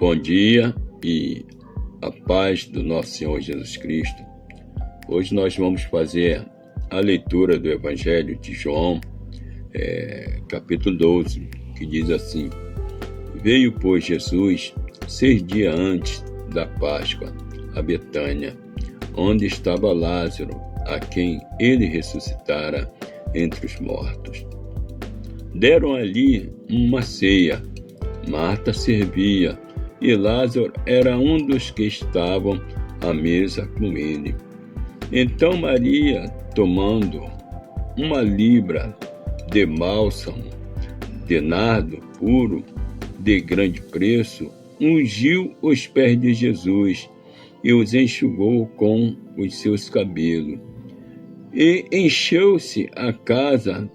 Bom dia e a paz do nosso Senhor Jesus Cristo. Hoje nós vamos fazer a leitura do Evangelho de João, capítulo 12, que diz assim: Veio, pois, Jesus 6 dias antes da Páscoa a Betânia, onde estava Lázaro, a quem ele ressuscitara entre os mortos. Deram ali uma ceia. Marta servia, e Lázaro era um dos que estavam à mesa com ele. Então Maria, tomando uma libra de bálsamo, de nardo puro, de grande preço, ungiu os pés de Jesus e os enxugou com os seus cabelos. E encheu-se a casa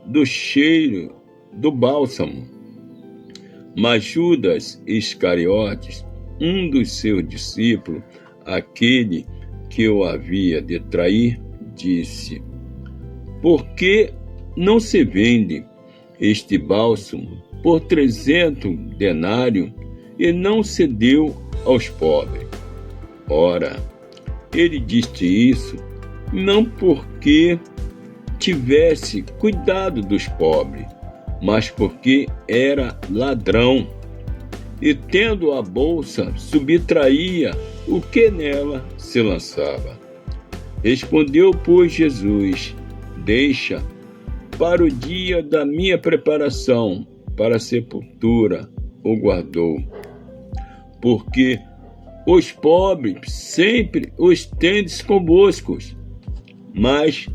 do cheiro do bálsamo. Mas Judas Iscariotes, um dos seus discípulos, aquele que o havia de trair, disse: Por que não se vende este bálsamo por 300 denários e não se deu aos pobres? Ora, ele disse isso não porque tivesse cuidado dos pobres, mas porque era ladrão, e tendo a bolsa, subtraía o que nela se lançava. Respondeu, pois, Jesus: Deixa para o dia da minha preparação para a sepultura o guardou, porque os pobres sempre os tendes convosco, mas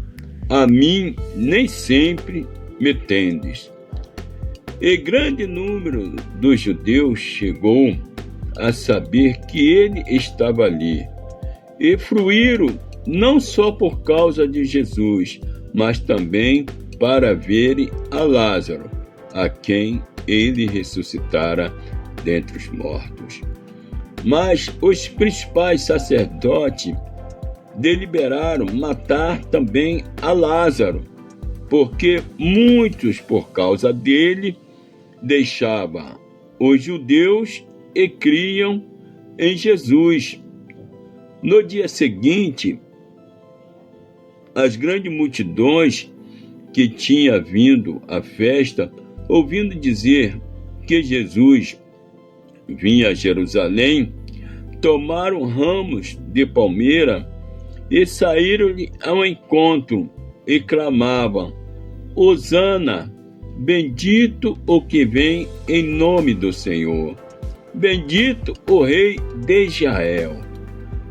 a mim nem sempre me tendes. E grande número dos judeus chegou a saber que ele estava ali, e fruíram não só por causa de Jesus, mas também para verem a Lázaro, a quem ele ressuscitara dentre os mortos. Mas os principais sacerdotes deliberaram matar também a Lázaro, porque muitos, por causa dele, deixavam os judeus e criam em Jesus. No dia seguinte, as grandes multidões que tinham vindo à festa, ouvindo dizer que Jesus vinha a Jerusalém, tomaram ramos de palmeira e saíram-lhe ao encontro e clamavam: Hosana, bendito o que vem em nome do Senhor, bendito o Rei de Israel.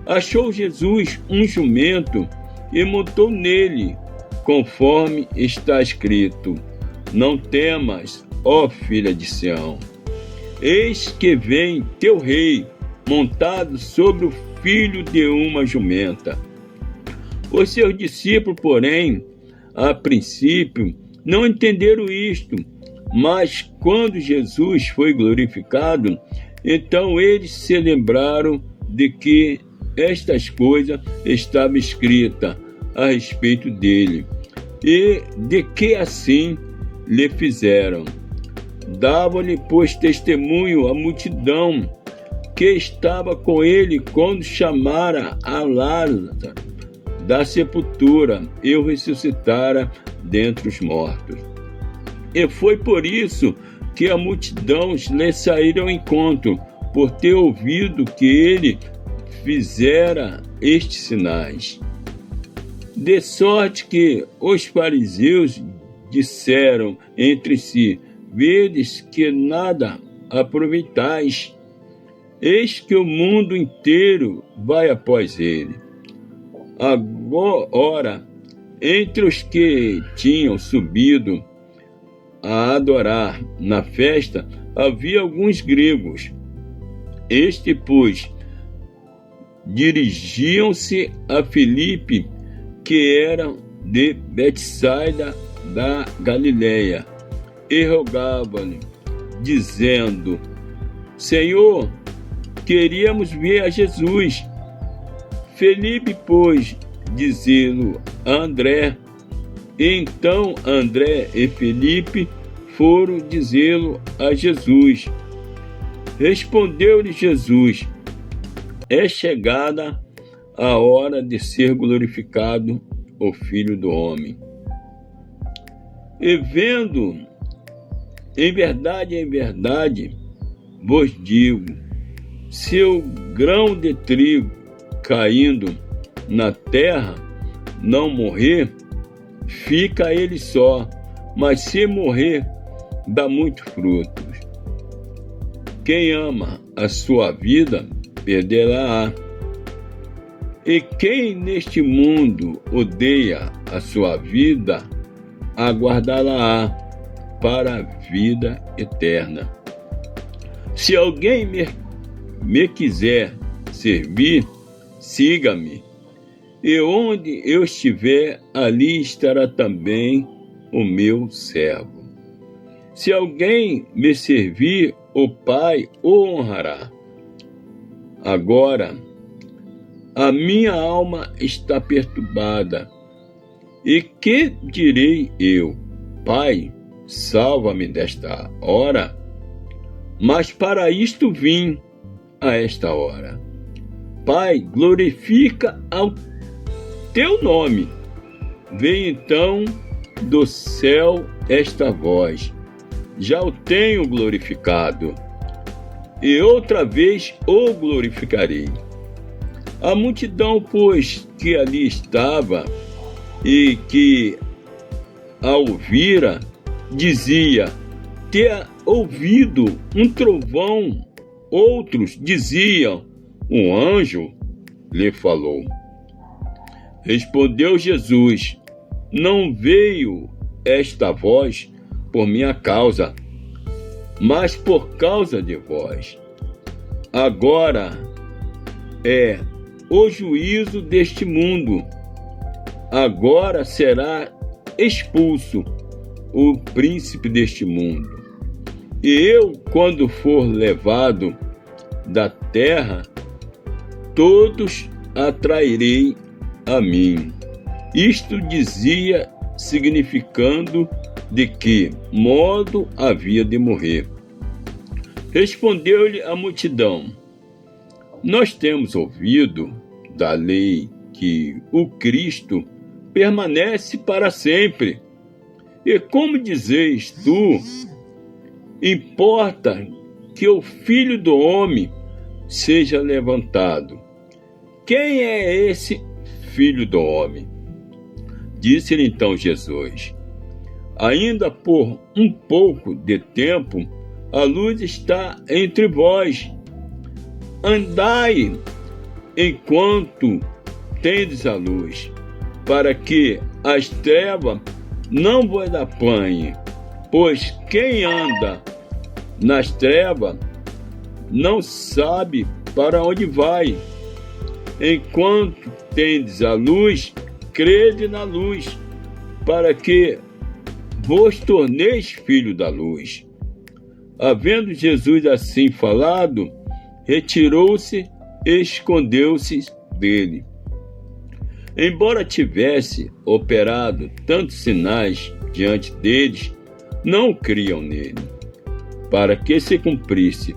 Achou Jesus um jumento e montou nele, conforme está escrito: Não temas, ó filha de Sião, eis que vem teu rei, montado sobre o filho de uma jumenta. Os seus discípulos, porém, a princípio, não entenderam isto, mas quando Jesus foi glorificado, então eles se lembraram de que estas coisas estavam escritas a respeito dele, e de que assim lhe fizeram. Dava-lhe, pois, testemunho a multidão que estava com ele quando chamara a Lázaro da sepultura e o ressuscitara dentre os mortos. E foi por isso que a multidão lhe saíram ao encontro, por ter ouvido que ele fizera estes sinais. De sorte que os fariseus disseram entre si: Vedes que nada aproveitais, eis que o mundo inteiro vai após ele. Agora, entre os que tinham subido a adorar na festa, havia alguns gregos. Estes, pois, dirigiam-se a Filipe, que era de Betsaida da Galileia, e rogavam-lhe, dizendo: Senhor, queríamos ver a Jesus. Felipe, pois, dizê-lo a André. Então André e Felipe foram dizê-lo a Jesus. Respondeu-lhe Jesus: é chegada a hora de ser glorificado o Filho do Homem. E vendo, em verdade, vos digo, se o grão de trigo caindo na terra não morrer, fica ele só, mas se morrer, dá muitos frutos. Quem ama a sua vida, perdê-la-á. E quem neste mundo odeia a sua vida, aguardá-la-á para a vida eterna. Se alguém me quiser servir, siga-me, e onde eu estiver, ali estará também o meu servo. Se alguém me servir, o Pai o honrará. Agora, a minha alma está perturbada. E que direi eu? Pai, salva-me desta hora. Mas para isto vim a esta hora. Pai, glorifica ao teu nome. Vem então do céu esta voz. Já o tenho glorificado, e outra vez o glorificarei. A multidão, pois, que ali estava e que a ouvira, dizia ter ouvido um trovão. Outros diziam, um anjo lhe falou. Respondeu Jesus: não veio esta voz por minha causa, mas por causa de vós. Agora é o juízo deste mundo. Agora será expulso o príncipe deste mundo. E eu, quando for levado da terra, todos atrairei a mim. Isto dizia, significando de que modo havia de morrer. Respondeu-lhe a multidão: nós temos ouvido da lei que o Cristo permanece para sempre. E como dizeis tu, importa que o Filho do Homem seja levantado. Quem é esse Filho do Homem? Disse-lhe então Jesus: ainda por um pouco de tempo, a luz está entre vós. Andai enquanto tendes a luz, para que as trevas não vos apanhem. Pois quem anda nas trevas não sabe para onde vai. Enquanto tendes a luz, crede na luz, para que vos torneis filho da luz. Havendo Jesus assim falado, retirou-se e escondeu-se dele. Embora tivesse operado tantos sinais diante deles, não criam nele, para que se cumprisse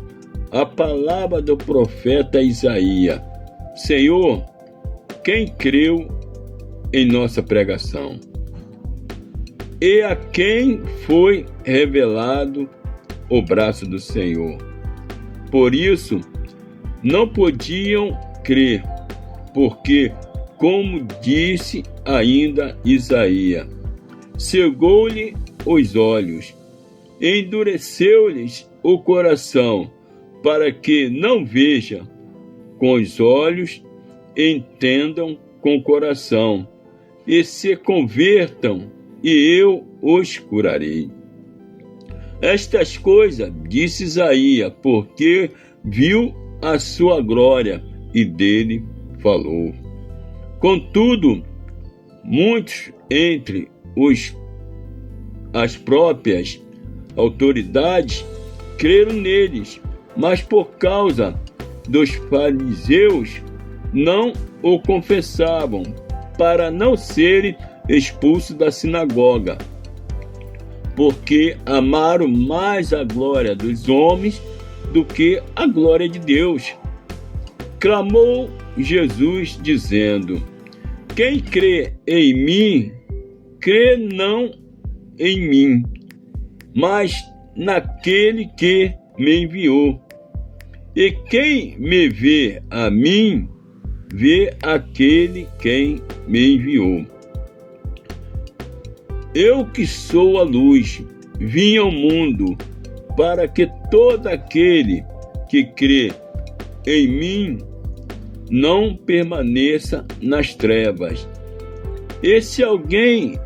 a palavra do profeta Isaías: Senhor, quem creu em nossa pregação? E a quem foi revelado o braço do Senhor? Por isso, não podiam crer, porque, como disse ainda Isaías, cegou-lhe os olhos, endureceu-lhes o coração, para que não vejam com os olhos, entendam com o coração, e se convertam, e eu os curarei. Estas coisas disse Isaías, porque viu a sua glória e dele falou. Contudo, muitos entre as próprias autoridades creram neles, mas por causa dos fariseus não o confessavam, para não serem expulsos da sinagoga, porque amaram mais a glória dos homens do que a glória de Deus. Clamou Jesus, dizendo: quem crê em mim, crê não em mim, mas naquele que me enviou. E quem me vê a mim, vê aquele quem me enviou. Eu que sou a luz, vim ao mundo, para que todo aquele que crê em mim não permaneça nas trevas. E se alguém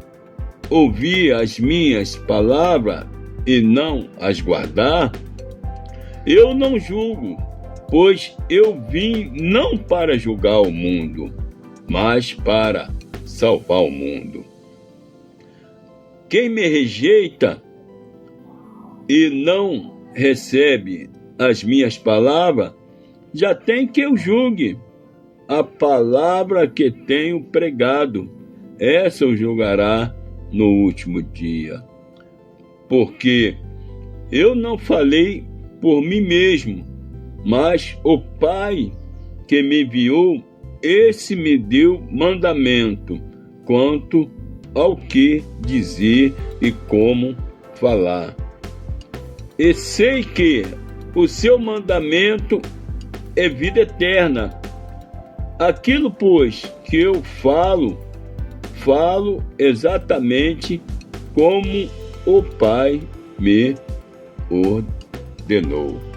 ouvir as minhas palavras e não as guardar, eu não julgo, pois eu vim não para julgar o mundo, mas para salvar o mundo. Quem me rejeita e não recebe as minhas palavras, já tem que eu julgue. A palavra que tenho pregado, essa eu julgará no último dia. Porque eu não falei por mim mesmo, mas o Pai que me enviou, esse me deu mandamento quanto ao que dizer e como falar. E sei que o seu mandamento é vida eterna. Aquilo, pois, que eu falo exatamente como o Pai me ordenou.